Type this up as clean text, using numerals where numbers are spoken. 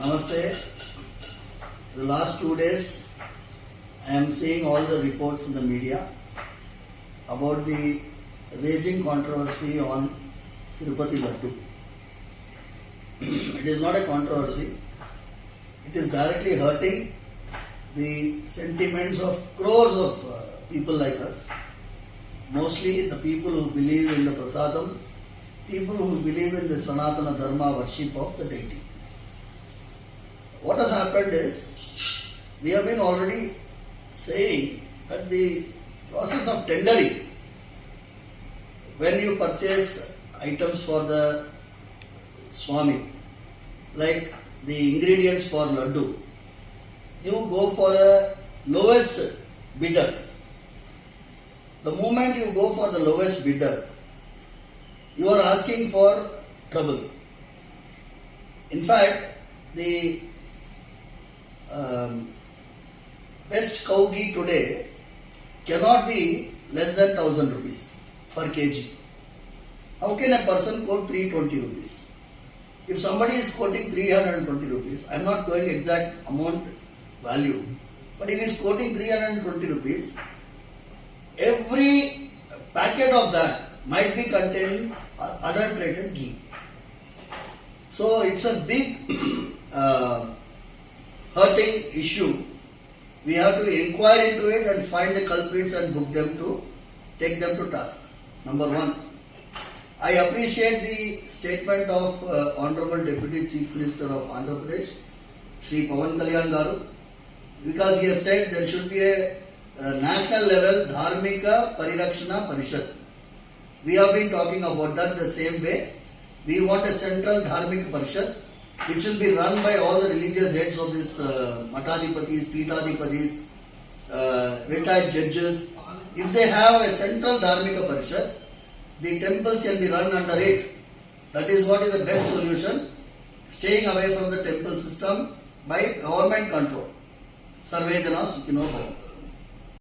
Namaste. The last 2 days, I am seeing all the reports in the media about the raging controversy on Tirupati Laddu. It is not a controversy. It is directly hurting the sentiments of crores of people like us. Mostly the people who believe in the prasadam, people who believe in the Sanatana Dharma worship of the deity. What has happened is, we have been already saying that the process of tendering, when you purchase items for the Swami, like the ingredients for Laddu, you go for a lowest bidder. The moment you go for the lowest bidder, you are asking for trouble. In fact, the best cow ghee today cannot be less than 1,000 rupees per kg. How can a person quote 320 rupees? If somebody is quoting 320 rupees, I am not going exact amount value, but if he is quoting 320 rupees, every packet of that might be containing adulterated ghee. So it's a big hurting issue. We have to inquire into it and find the culprits and book them to take them to task. Number one. I appreciate the statement of Honorable Deputy Chief Minister of Andhra Pradesh, Sri Pawan Kalyan Garu, because he has said there should be a national level Dharmika Parirakshana Parishad. We have been talking about that the same way. We want a central Dharmika Parishad which will be run by all the religious heads of this Matadipatis, Pitadipatis, retired judges. If they have a central Dharmika Parishad, the temples can be run under it. That is what is the best solution. Staying away from the temple system by government control. Sarve Jana Sukhino Bhavantu.